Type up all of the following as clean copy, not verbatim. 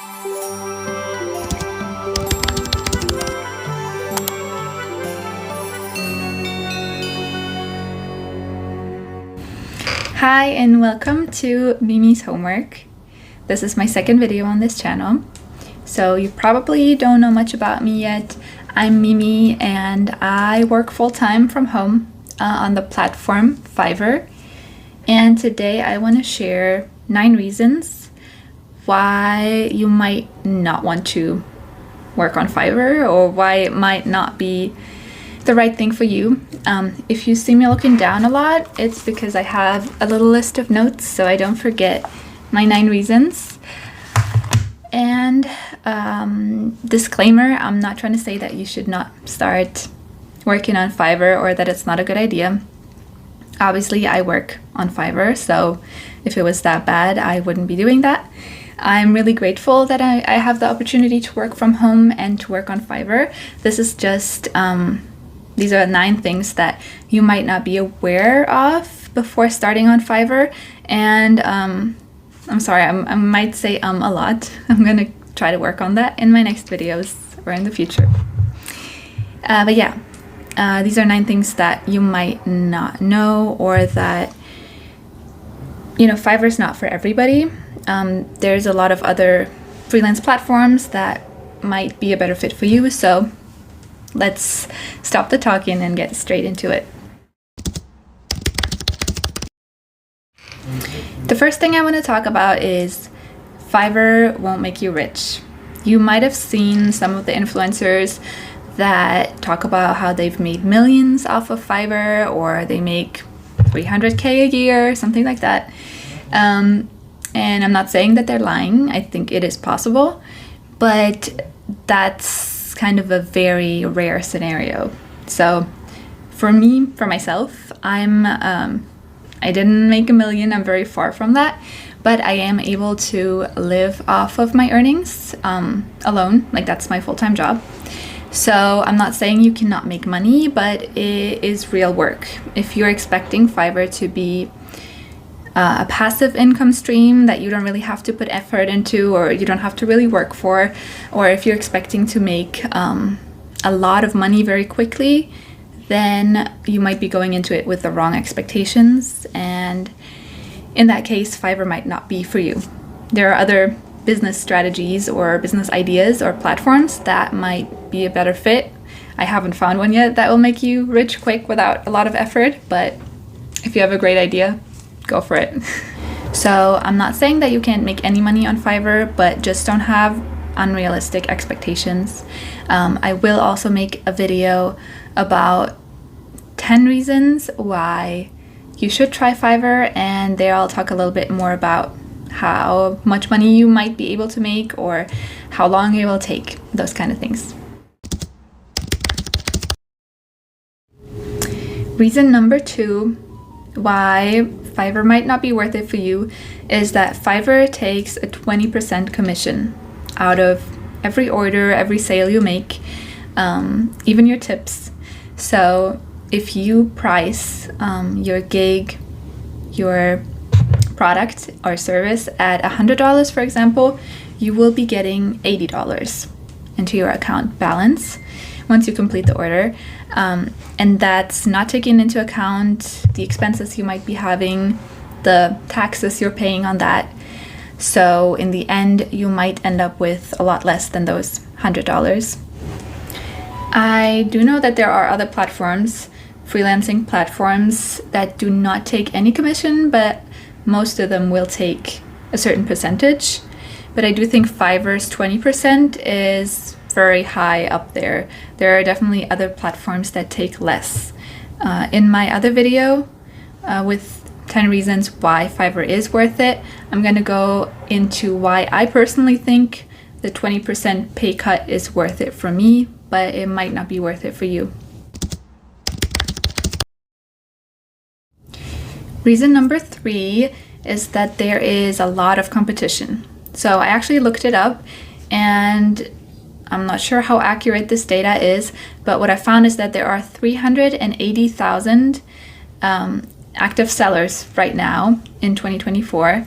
Hi and welcome to Mimi's Homework. This is my second video on this channel. So you probably don't know much about me yet. I'm Mimi and I work full-time from home on the platform Fiverr. And today I want to share 9 reasons why you might not want to work on Fiverr or why it might not be the right thing for you. If you see me looking down a lot, it's because I have a little list of notes so I don't forget my 9 reasons. And disclaimer, I'm not trying to say that you should not start working on Fiverr or that it's not a good idea. Obviously, I work on Fiverr, so if it was that bad, I wouldn't be doing that. I'm really grateful that I have the opportunity to work from home and to work on Fiverr. This is just these are 9 things that you might not be aware of before starting on Fiverr. And I'm sorry, I might say a lot. I'm gonna try to work on that in my next videos or in the future. But yeah, these are 9 things that you might not know, or that, you know, Fiverr's not for everybody. There's a lot of other freelance platforms that might be a better fit for you. So let's stop the talking and get straight into it. The first thing I want to talk about is Fiverr won't make you rich. You might have seen some of the influencers that talk about how they've made millions off of Fiverr, or they make 300K a year, something like that. And I'm not saying that they're lying. I think it is possible, but that's kind of a very rare scenario. So for me, for myself, I didn't make a million. I'm very far from that, but I am able to live off of my earnings alone. Like, that's my full-time job. So I'm not saying you cannot make money, but it is real work. If you're expecting Fiverr to be a passive income stream that you don't really have to put effort into, or you don't have to really work for, or if you're expecting to make a lot of money very quickly, then you might be going into it with the wrong expectations, and in that case, Fiverr might not be for you. There are other business strategies or business ideas or platforms that might be a better fit. I haven't found one yet that will make you rich quick without a lot of effort, but if you have a great idea, go for it. So I'm not saying that you can't make any money on Fiverr, but just don't have unrealistic expectations. I will also make a video about 10 reasons why you should try Fiverr, and there I'll talk a little bit more about how much money you might be able to make or how long it will take, those kind of things. Reason number 2 why Fiverr might not be worth it for you is that Fiverr takes a 20% commission out of every order, every sale you make, even your tips. So if you price your gig, your product or service at $100, for example, you will be getting $80 into your account balance once you complete the order. And that's not taking into account the expenses you might be having, the taxes you're paying on that. So in the end, you might end up with a lot less than those $100. I do know that there are other platforms, freelancing platforms, that do not take any commission, but most of them will take a certain percentage. But I do think Fiverr's 20% is very high up there. There are definitely other platforms that take less. In my other video with 10 reasons why Fiverr is worth it, I'm going to go into why I personally think the 20% pay cut is worth it for me, but it might not be worth it for you. Reason number 3 is that there is a lot of competition. So I actually looked it up, and I'm not sure how accurate this data is, but what I found is that there are 380,000 active sellers right now in 2024.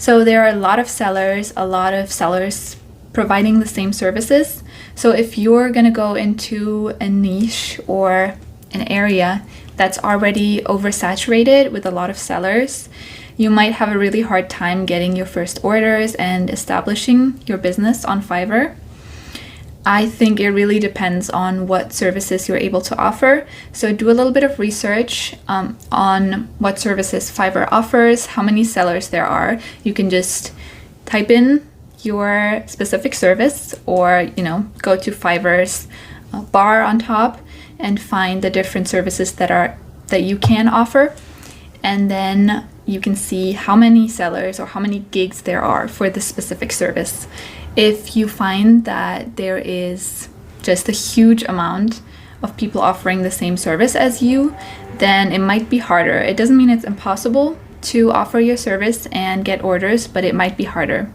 So there are a lot of sellers providing the same services. So if you're going to go into a niche or an area that's already oversaturated with a lot of sellers, you might have a really hard time getting your first orders and establishing your business on Fiverr. I think it really depends on what services you're able to offer. So do a little bit of research on what services Fiverr offers, how many sellers there are. You can just type in your specific service, or go to Fiverr's bar on top and find the different services that you can offer, and then you can see how many sellers or how many gigs there are for this specific service. If you find that there is just a huge amount of people offering the same service as you, then it might be harder. It doesn't mean it's impossible to offer your service and get orders, but it might be harder.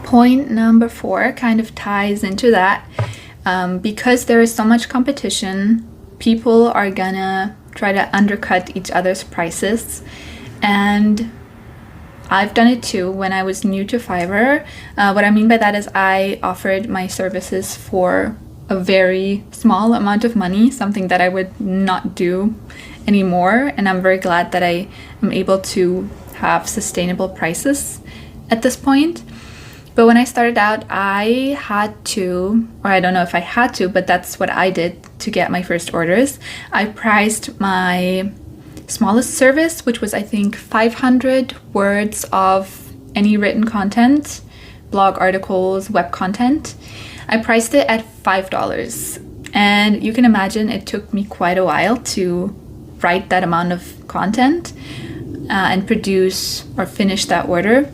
Point number 4 kind of ties into that. Because there is so much competition, people are gonna try to undercut each other's prices. And I've done it too when I was new to Fiverr. What I mean by that is I offered my services for a very small amount of money, something that I would not do anymore. And I'm very glad that I am able to have sustainable prices at this point. But when I started out, I had to, or I don't know if I had to, but that's what I did to get my first orders. I priced my smallest service, which was I think 500 words of any written content, blog articles, web content. I priced it at $5. And you can imagine it took me quite a while to write that amount of content and produce or finish that order.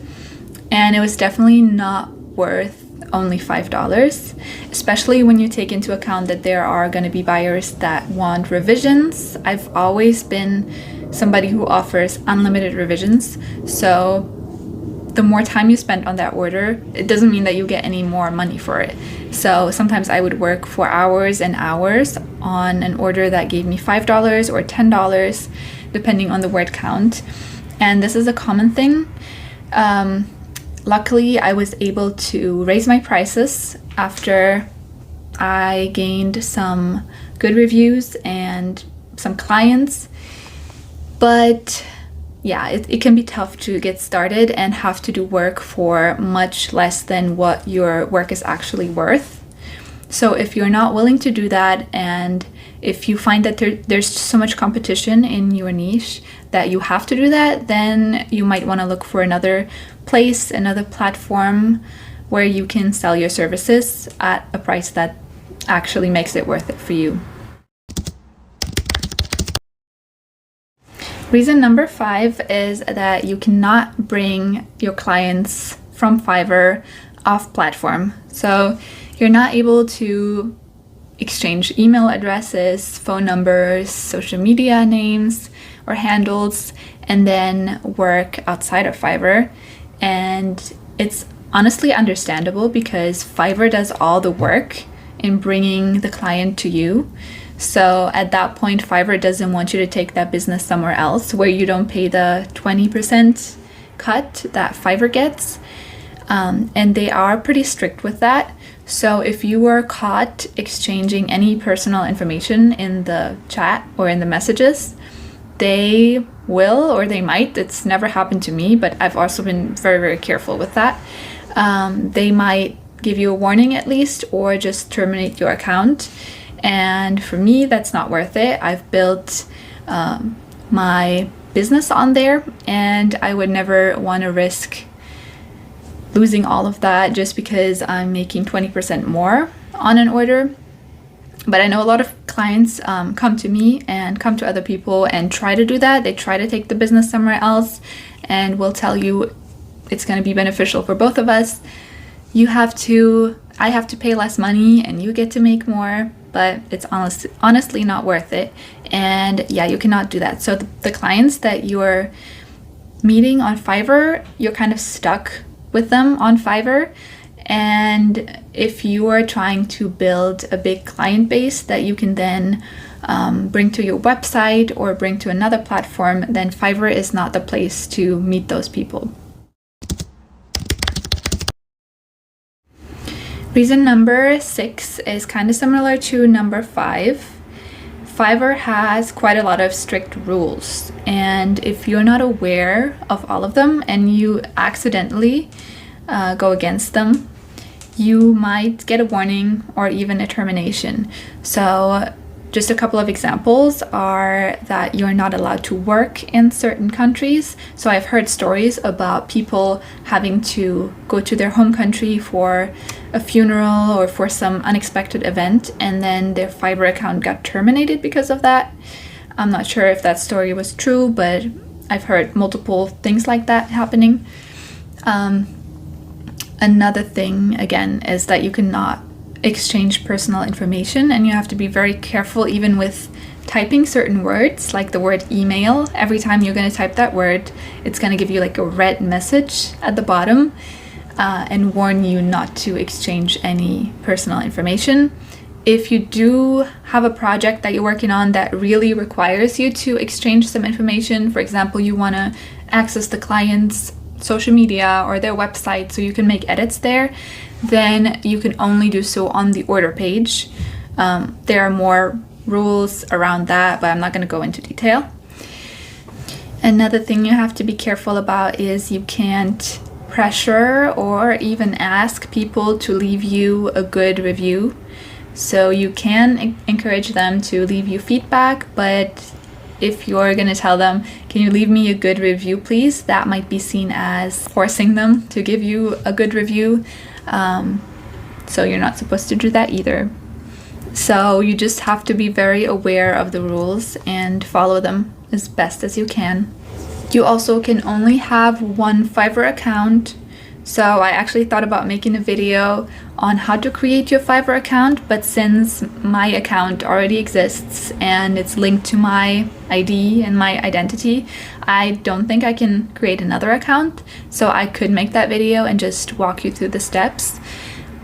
And it was definitely not worth only $5, especially when you take into account that there are going to be buyers that want revisions. I've always been somebody who offers unlimited revisions. So the more time you spend on that order, it doesn't mean that you get any more money for it. So sometimes I would work for hours and hours on an order that gave me $5 or $10, depending on the word count. And this is a common thing. Luckily, I was able to raise my prices after I gained some good reviews and some clients. But yeah, it can be tough to get started and have to do work for much less than what your work is actually worth. So if you're not willing to do that, and if you find that there's so much competition in your niche that you have to do that, then you might want to look for another place, another platform where you can sell your services at a price that actually makes it worth it for you. Reason number 5 is that you cannot bring your clients from Fiverr off platform. So you're not able to exchange email addresses, phone numbers, social media names or handles, and then work outside of Fiverr. And it's honestly understandable because Fiverr does all the work in bringing the client to you. So at that point, Fiverr doesn't want you to take that business somewhere else where you don't pay the 20% cut that Fiverr gets. And they are pretty strict with that. So if you were caught exchanging any personal information in the chat or in the messages, they will, or they might, it's never happened to me, but I've also been very, very careful with that. They might give you a warning at least, or just terminate your account. And for me, that's not worth it. I've built my business on there, and I would never want to risk losing all of that just because I'm making 20% more on an order. But I know a lot of clients come to me and come to other people and try to do that. They try to take the business somewhere else and will tell you it's going to be beneficial for both of us. I have to pay less money and you get to make more, but it's honestly not worth it. And yeah, you cannot do that. So the clients that you're meeting on Fiverr, you're kind of stuck with them on Fiverr. And if you are trying to build a big client base that you can then bring to your website or bring to another platform, then Fiverr is not the place to meet those people. Reason number 6 is kind of similar to number 5. Fiverr has quite a lot of strict rules, and if you're not aware of all of them and you accidentally go against them, you might get a warning or even a termination. So just a couple of examples are that you're not allowed to work in certain countries. So I've heard stories about people having to go to their home country for a funeral or for some unexpected event, and then their Fiverr account got terminated because of that. I'm not sure if that story was true, but I've heard multiple things like that happening. Another thing, again, is that you cannot exchange personal information, and you have to be very careful even with typing certain words, like the word email. Every time you're going to type that word, it's going to give you like a red message at the bottom and warn you not to exchange any personal information. If you do have a project that you're working on that really requires you to exchange some information, for example, you want to access the client's social media or their website so you can make edits there, then you can only do so on the order page. There are more rules around that, but I'm not going to go into detail. Another thing you have to be careful about is you can't pressure or even ask people to leave you a good review. So you can encourage them to leave you feedback, but if you're going to tell them, can you leave me a good review please, that might be seen as forcing them to give you a good review. So you're not supposed to do that either. So you just have to be very aware of the rules and follow them as best as you can. You also can only have one Fiverr account. So I actually thought about making a video on how to create your Fiverr account, but since my account already exists and it's linked to my ID and my identity, I don't think I can create another account. So I could make that video and just walk you through the steps,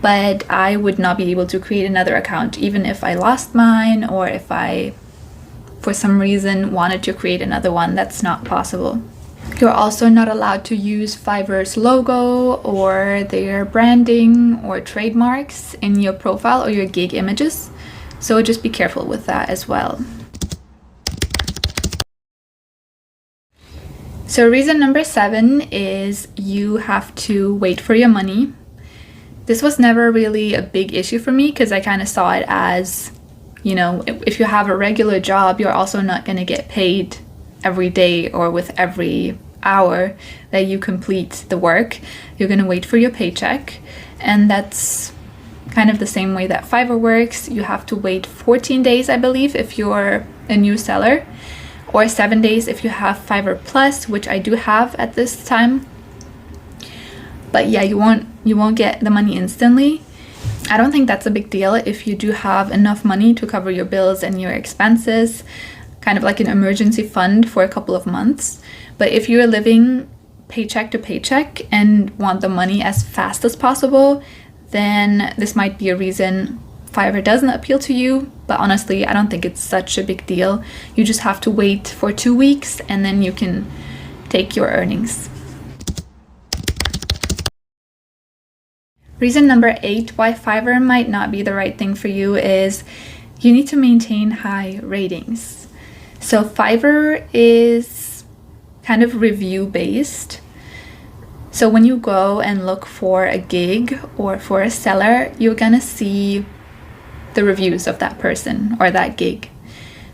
but I would not be able to create another account even if I lost mine or if I, for some reason, wanted to create another one. That's not possible. You're also not allowed to use Fiverr's logo or their branding or trademarks in your profile or your gig images. So just be careful with that as well. So reason number 7 is you have to wait for your money. This was never really a big issue for me because I kind of saw it as, you know, if you have a regular job, you're also not going to get paid every day or with every hour that you complete the work. You're going to wait for your paycheck, and that's kind of the same way that Fiverr works. You have to wait 14 days, I believe, if you're a new seller, or 7 days if you have Fiverr Plus, which I do have at this time. But yeah, you won't get the money instantly. I don't think that's a big deal if you do have enough money to cover your bills and your expenses, kind of like an emergency fund for a couple of months. But if you're living paycheck to paycheck and want the money as fast as possible, then this might be a reason Fiverr doesn't appeal to you. But honestly, I don't think it's such a big deal. You just have to wait for 2 weeks and then you can take your earnings. Reason number 8 why Fiverr might not be the right thing for you is you need to maintain high ratings. So Fiverr is kind of review based. So when you go and look for a gig or for a seller, you're gonna see the reviews of that person or that gig.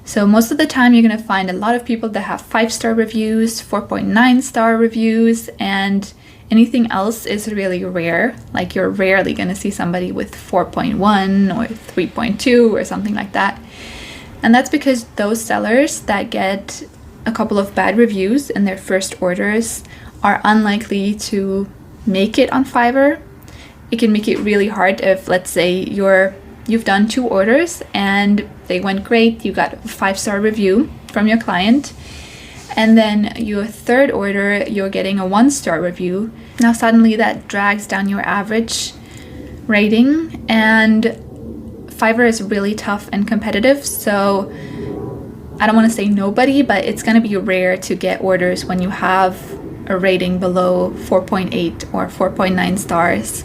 So most of the time you're gonna find a lot of people that have 5-star reviews, 4.9-star reviews, and anything else is really rare. Like you're rarely gonna see somebody with 4.1 or 3.2 or something like that. And that's because those sellers that get a couple of bad reviews in their first orders are unlikely to make it on Fiverr. It can make it really hard if, let's say, you've done 2 orders and they went great, you got a 5-star review from your client, and then your 3rd order, you're getting a 1-star review. Now suddenly that drags down your average rating, and Fiverr is really tough and competitive, so I don't want to say nobody, but it's going to be rare to get orders when you have a rating below 4.8 or 4.9 stars.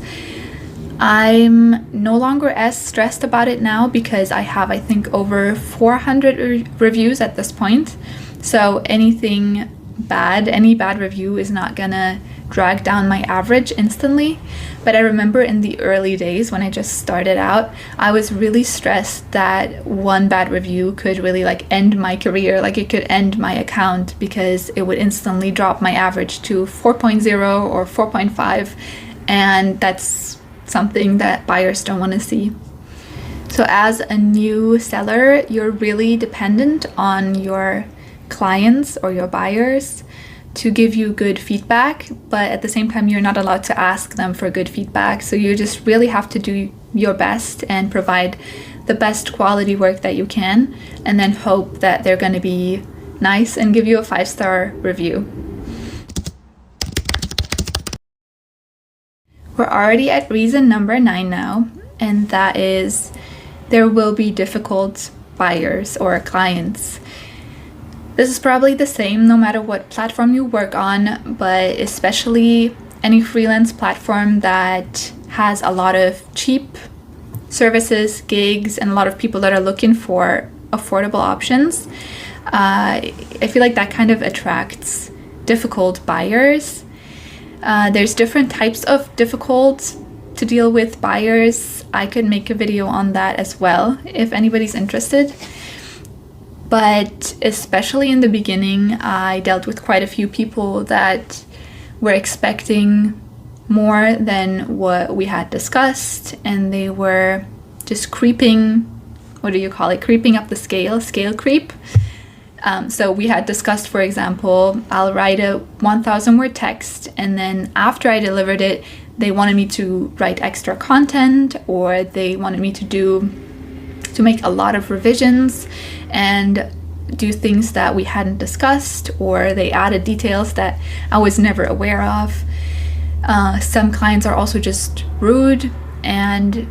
I'm no longer as stressed about it now because I have, I think, over 400 reviews at this point. So any bad review is not gonna drag down my average instantly. But I remember in the early days when I just started out, I was really stressed that one bad review could really like end my career, like it could end my account, because it would instantly drop my average to 4.0 or 4.5, and that's something that buyers don't want to see. So as a new seller, you're really dependent on your clients or your buyers to give you good feedback, but at the same time you're not allowed to ask them for good feedback. So you just really have to do your best and provide the best quality work that you can, and then hope that they're going to be nice and give you a 5-star review. We're already at reason number 9 now, and that is there will be difficult buyers or clients. This is probably the same no matter what platform you work on, but especially any freelance platform that has a lot of cheap services, gigs, and a lot of people that are looking for affordable options. I feel like that kind of attracts difficult buyers. There's different types of difficult to deal with buyers. I could make a video on that as well if anybody's interested. But especially in the beginning, I dealt with quite a few people that were expecting more than what we had discussed, and they were just creeping up the scale creep. So we had discussed, for example, I'll write a 1,000 word text, and then after I delivered it, they wanted me to write extra content, or they wanted me to make a lot of revisions and do things that we hadn't discussed, or they added details that I was never aware of. Some clients are also just rude, and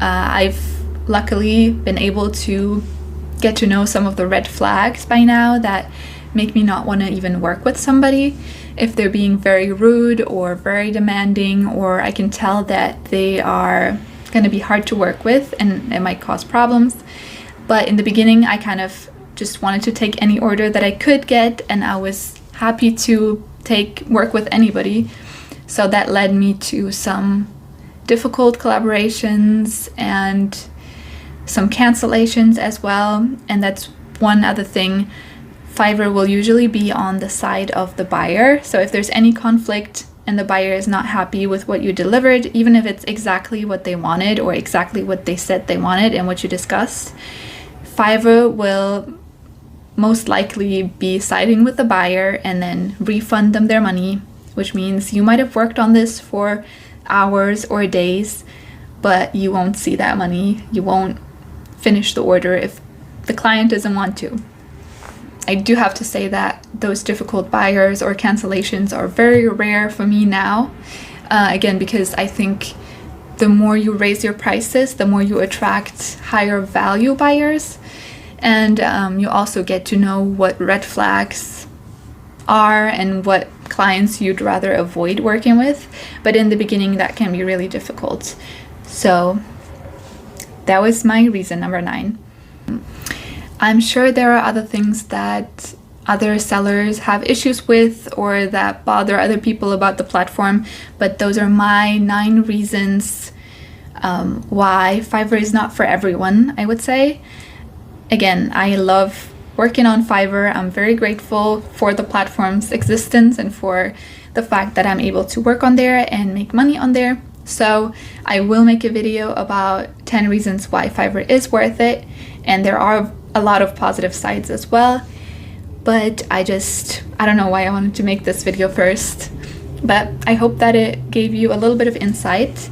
I've luckily been able to get to know some of the red flags by now that make me not want to even work with somebody if they're being very rude or very demanding, or I can tell that they are going to be hard to work with and it might cause problems. But in the beginning, I kind of just wanted to take any order that I could get, and I was happy to work with anybody. So that led me to some difficult collaborations and some cancellations as well. And that's one other thing. Fiverr will usually be on the side of the buyer. So if there's any conflict and the buyer is not happy with what you delivered, even if it's exactly what they wanted or exactly what they said they wanted and what you discussed, Fiverr will most likely be siding with the buyer and then refund them their money, which means you might have worked on this for hours or days, but you won't see that money. You won't finish the order if the client doesn't want to. I do have to say that those difficult buyers or cancellations are very rare for me now. Again, because I think the more you raise your prices, the more you attract higher value buyers. And you also get to know what red flags are and what clients you'd rather avoid working with. But in the beginning, that can be really difficult. So that was my reason number 9. I'm sure there are other things that other sellers have issues with or that bother other people about the platform, but those are my 9 reasons why Fiverr is not for everyone, I would say. Again, I love working on Fiverr. I'm very grateful for the platform's existence and for the fact that I'm able to work on there and make money on there. So I will make a video about 10 reasons why Fiverr is worth it, and there are a lot of positive sides as well. But I don't know why I wanted to make this video first, but I hope that it gave you a little bit of insight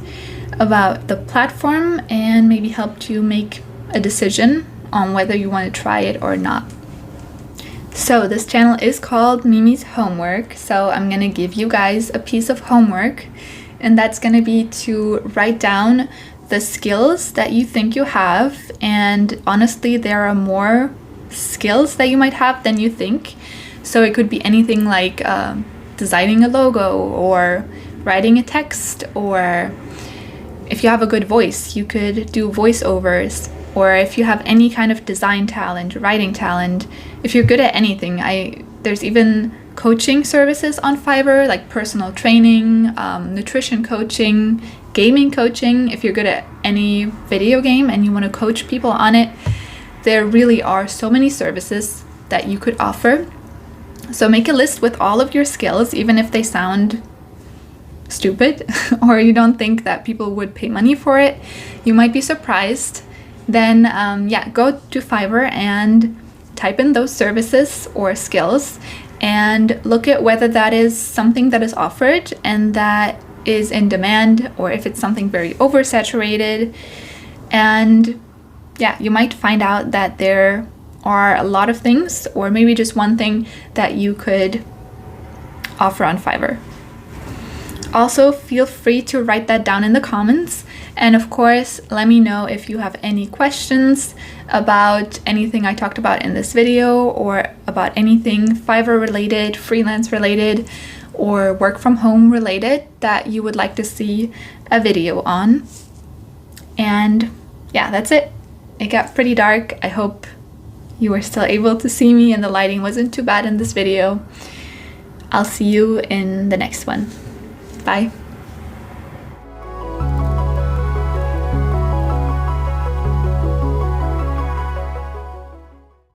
about the platform and maybe helped you make a decision on whether you want to try it or not. So this channel is called Mimi's Homework, so I'm gonna give you guys a piece of homework, and that's gonna be to write down the skills that you think you have. And honestly, there are more skills that you might have than you think. So it could be anything like designing a logo or writing a text, or if you have a good voice, you could do voiceovers, or if you have any kind of design talent, writing talent, if you're good at anything. There's even coaching services on Fiverr, like personal training, nutrition coaching, gaming coaching. If you're good at any video game and you want to coach people on it, there really are so many services that you could offer. So make a list with all of your skills, even if they sound stupid or you don't think that people would pay money for it. You might be surprised. Then go to Fiverr and type in those services or skills and look at whether that is something that is offered and that is in demand, or if it's something very oversaturated. And you might find out that there are a lot of things, or maybe just one thing that you could offer on Fiverr. Also, feel free to write that down in the comments. And of course, let me know if you have any questions about anything I talked about in this video, or about anything Fiverr related, freelance related, or work from home related that you would like to see a video on. And that's it. It got pretty dark. I hope you were still able to see me and the lighting wasn't too bad in this video. I'll see you in the next one. Bye.